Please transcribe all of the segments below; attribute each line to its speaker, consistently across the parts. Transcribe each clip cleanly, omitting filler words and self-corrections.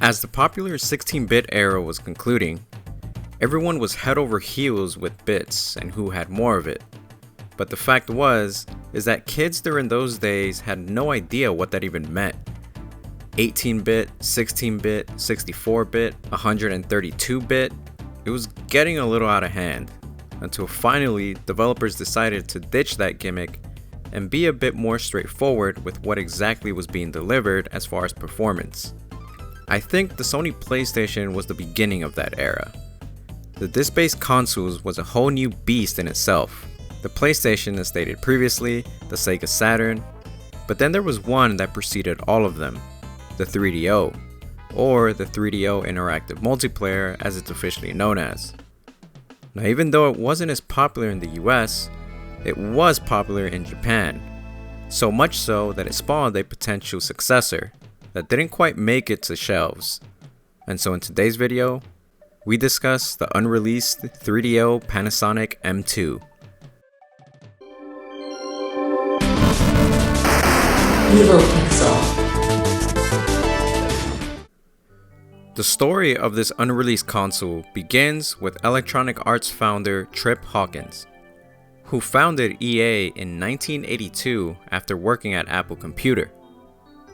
Speaker 1: As the popular 16-bit era was concluding, everyone was head over heels with bits and who had more of it. But the fact is that kids during those days had no idea what that even meant. 18-bit, 16-bit, 64-bit, 132-bit, it was getting a little out of hand, until finally developers decided to ditch that gimmick and be a bit more straightforward with what exactly was being delivered as far as performance. I think the Sony PlayStation was the beginning of that era. The disc-based consoles was a whole new beast in itself. The PlayStation, as stated previously, the Sega Saturn, but then there was one that preceded all of them, the 3DO, or the 3DO Interactive Multiplayer as it's officially known as. Now, even though it wasn't as popular in the US, it was popular in Japan, so much so that it spawned a potential successor that didn't quite make it to shelves. And so in today's video, we discuss the unreleased 3DO Panasonic M2.
Speaker 2: Evil Pixel.
Speaker 1: The story of this unreleased console begins with Electronic Arts founder Trip Hawkins, who founded EA in 1982 after working at Apple Computer.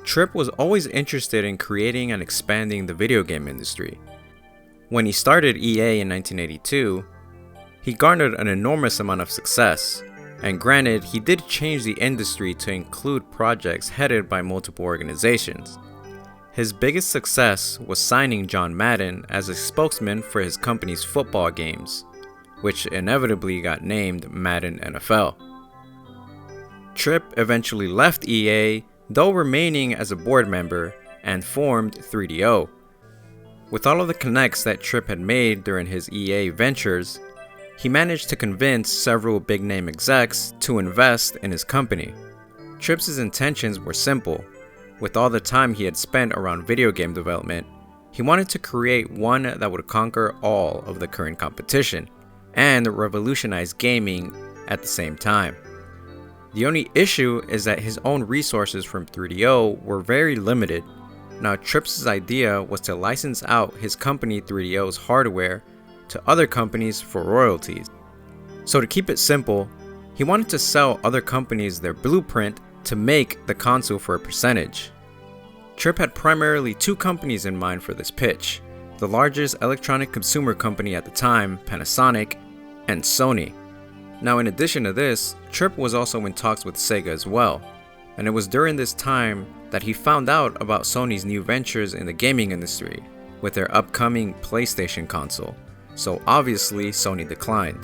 Speaker 1: Trip was always interested in creating and expanding the video game industry. When he started EA in 1982, he garnered an enormous amount of success, and granted, he did change the industry to include projects headed by multiple organizations. His biggest success was signing John Madden as a spokesman for his company's football games, which inevitably got named Madden NFL. Trip eventually left EA, though remaining as a board member, and formed 3DO. With all of the connects that Trip had made during his EA ventures, he managed to convince several big-name execs to invest in his company. Trip's intentions were simple. With all the time he had spent around video game development, he wanted to create one that would conquer all of the current competition and revolutionize gaming at the same time. The only issue is that his own resources from 3DO were very limited. Now, Tripp's idea was to license out his company 3DO's hardware to other companies for royalties. So to keep it simple, he wanted to sell other companies their blueprint to make the console for a percentage. Trip had primarily two companies in mind for this pitch: the largest electronic consumer company at the time, Panasonic, and Sony. Now, in addition to this, Trip was also in talks with Sega as well, and it was during this time that he found out about Sony's new ventures in the gaming industry with their upcoming PlayStation console, so obviously Sony declined.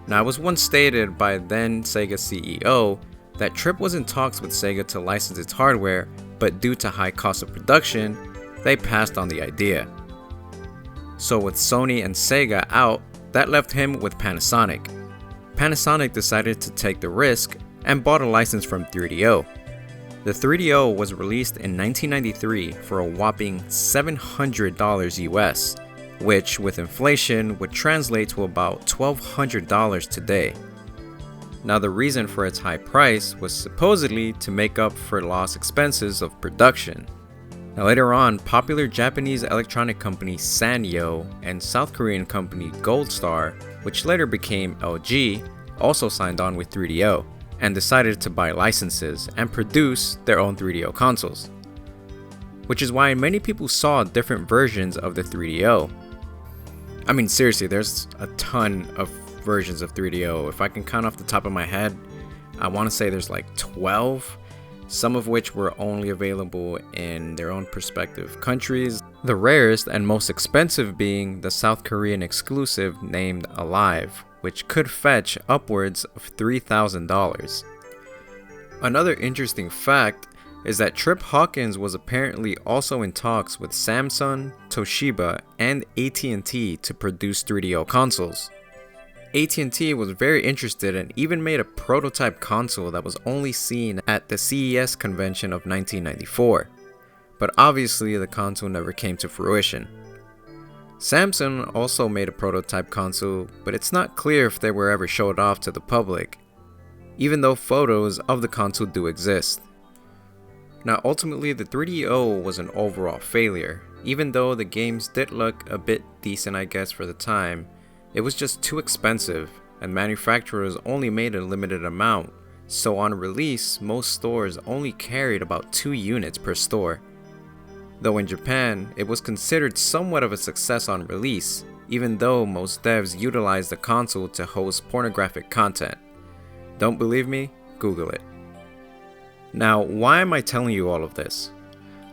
Speaker 1: Now, it was once stated by then Sega CEO that Trip was in talks with Sega to license its hardware, but due to high cost of production, they passed on the idea. So with Sony and Sega out, that left him with Panasonic. Panasonic decided to take the risk and bought a license from 3DO. The 3DO was released in 1993 for a whopping $700 US, which with inflation would translate to about $1,200 today. Now, the reason for its high price was supposedly to make up for lost expenses of production. Now, later on, popular Japanese electronic company Sanyo and South Korean company Gold Star, which later became LG, also signed on with 3DO and decided to buy licenses and produce their own 3DO consoles. Which is why many people saw different versions of the 3DO. I mean, seriously, there's a ton of versions of 3DO. If I can count off the top of my head, I want to say there's like 12, some of which were only available in their own prospective countries. The rarest and most expensive being the South Korean exclusive named Alive, which could fetch upwards of $3,000. Another interesting fact is that Trip Hawkins was apparently also in talks with Samsung, Toshiba, and AT&T to produce 3DO consoles. AT&T was very interested and even made a prototype console that was only seen at the CES convention of 1994, but obviously the console never came to fruition. Samsung also made a prototype console, but it's not clear if they were ever showed off to the public, even though photos of the console do exist. Now, ultimately, the 3DO was an overall failure, even though the games did look a bit decent I guess for the time, it was just too expensive and manufacturers only made a limited amount, so on release most stores only carried about 2 units per store. Though in Japan, it was considered somewhat of a success on release, even though most devs utilized the console to host pornographic content. Don't believe me? Google it. Now, why am I telling you all of this?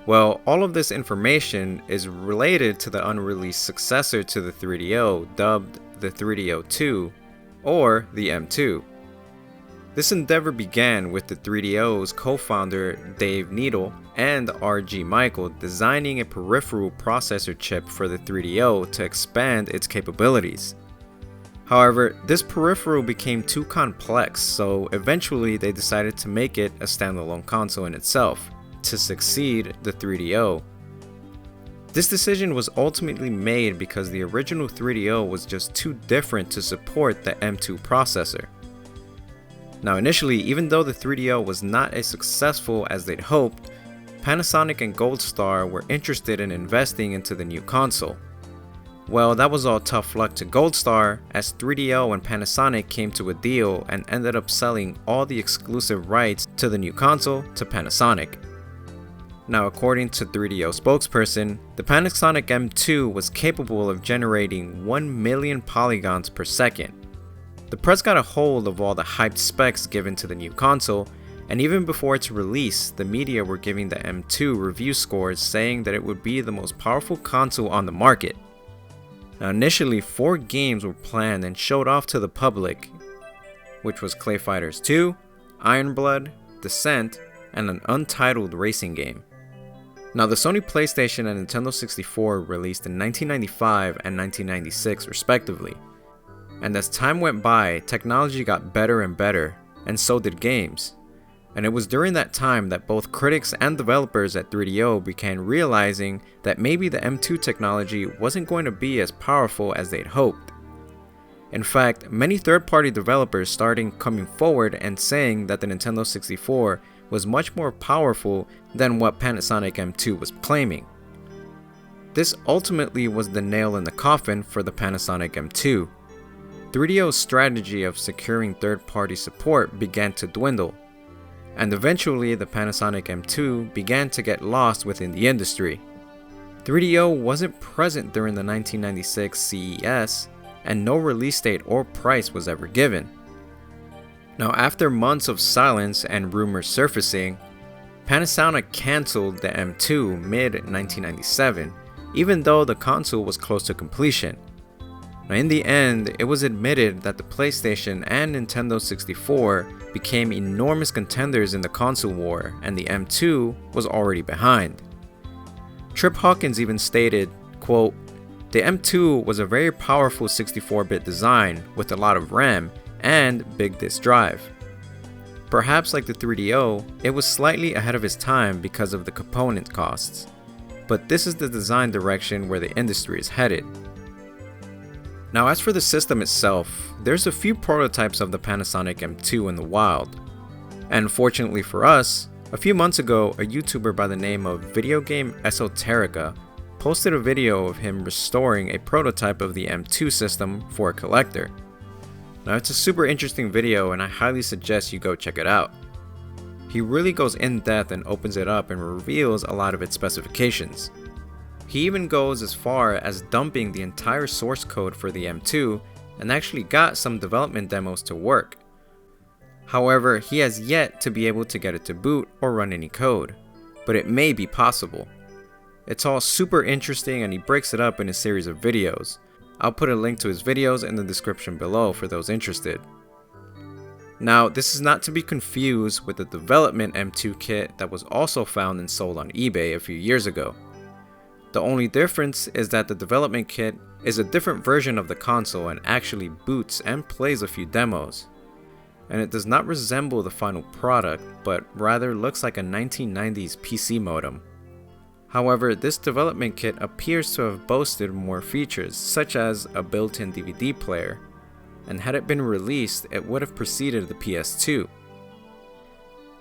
Speaker 1: Well, all of this information is related to the unreleased successor to the 3DO, dubbed the 3DO2, or the M2. This endeavor began with the 3DO's co-founder Dave Needle and R.G. Michael designing a peripheral processor chip for the 3DO to expand its capabilities. However, this peripheral became too complex, so eventually they decided to make it a standalone console in itself, to succeed the 3DO. This decision was ultimately made because the original 3DO was just too different to support the M2 processor. Now initially, even though the 3DO was not as successful as they'd hoped, Panasonic and Gold Star were interested in investing into the new console. Well, that was all tough luck to Gold Star, as 3DO and Panasonic came to a deal and ended up selling all the exclusive rights to the new console to Panasonic. Now according to 3DO spokesperson, the Panasonic M2 was capable of generating 1 million polygons per second. The press got a hold of all the hyped specs given to the new console, and even before its release, the media were giving the M2 review scores saying that it would be the most powerful console on the market. Now initially 4 games were planned and showed off to the public, which was Clay Fighters 2, Iron Blood, Descent, and an untitled racing game. Now the Sony PlayStation and Nintendo 64 released in 1995 and 1996 respectively. And as time went by, technology got better and better, and so did games. And it was during that time that both critics and developers at 3DO began realizing that maybe the M2 technology wasn't going to be as powerful as they'd hoped. In fact, many third-party developers started coming forward and saying that the Nintendo 64 was much more powerful than what Panasonic M2 was claiming. This ultimately was the nail in the coffin for the Panasonic M2. 3DO's strategy of securing third-party support began to dwindle, and eventually the Panasonic M2 began to get lost within the industry. 3DO wasn't present during the 1996 CES, and no release date or price was ever given. Now after months of silence and rumors surfacing, Panasonic cancelled the M2 mid-1997, even though the console was close to completion. Now in the end, it was admitted that the PlayStation and Nintendo 64 became enormous contenders in the console war, and the M2 was already behind. Trip Hawkins even stated, quote, "The M2 was a very powerful 64-bit design with a lot of RAM and big disk drive. Perhaps like the 3DO, it was slightly ahead of its time because of the component costs, but this is the design direction where the industry is headed." Now as for the system itself, there's a few prototypes of the Panasonic M2 in the wild. And fortunately for us, a few months ago, a YouTuber by the name of Video Game Esoterica posted a video of him restoring a prototype of the M2 system for a collector. Now it's a super interesting video and I highly suggest you go check it out. He really goes in depth and opens it up and reveals a lot of its specifications. He even goes as far as dumping the entire source code for the M2 and actually got some development demos to work. However, he has yet to be able to get it to boot or run any code, but it may be possible. It's all super interesting and he breaks it up in a series of videos. I'll put a link to his videos in the description below for those interested. Now, this is not to be confused with the development M2 kit that was also found and sold on eBay a few years ago. The only difference is that the development kit is a different version of the console and actually boots and plays a few demos. And it does not resemble the final product, but rather looks like a 1990s PC modem. However, this development kit appears to have boasted more features, such as a built-in DVD player, and had it been released, it would have preceded the PS2.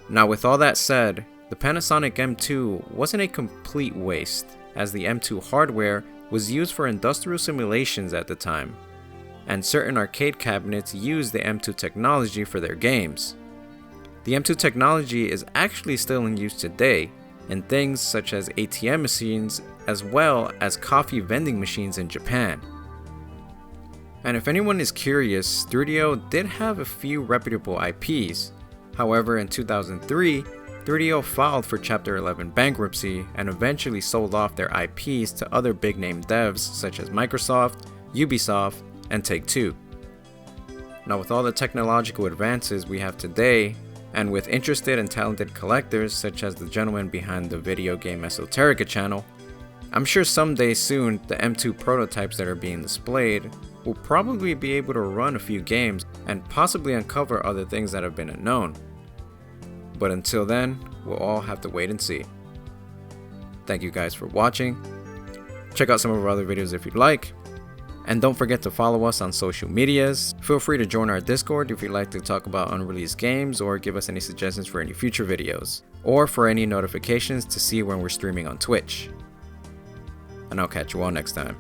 Speaker 1: Now with all that said, the Panasonic M2 wasn't a complete waste, as the M2 hardware was used for industrial simulations at the time, and certain arcade cabinets used the M2 technology for their games. The M2 technology is actually still in use today in things such as ATM machines as well as coffee vending machines in Japan. And if anyone is curious, 3DO did have a few reputable IPs. However, in 2003, 3DO filed for Chapter 11 bankruptcy and eventually sold off their IPs to other big-name devs such as Microsoft, Ubisoft, and Take-Two. Now, with all the technological advances we have today, and with interested and talented collectors such as the gentleman behind the Video Game Esoterica channel, I'm sure someday soon the M2 prototypes that are being displayed will probably be able to run a few games and possibly uncover other things that have been unknown. But until then, we'll all have to wait and see. Thank you guys for watching. Check out some of our other videos if you'd like. And don't forget to follow us on social medias. Feel free to join our Discord if you'd like to talk about unreleased games or give us any suggestions for any future videos, or for any notifications to see when we're streaming on Twitch. And I'll catch you all next time.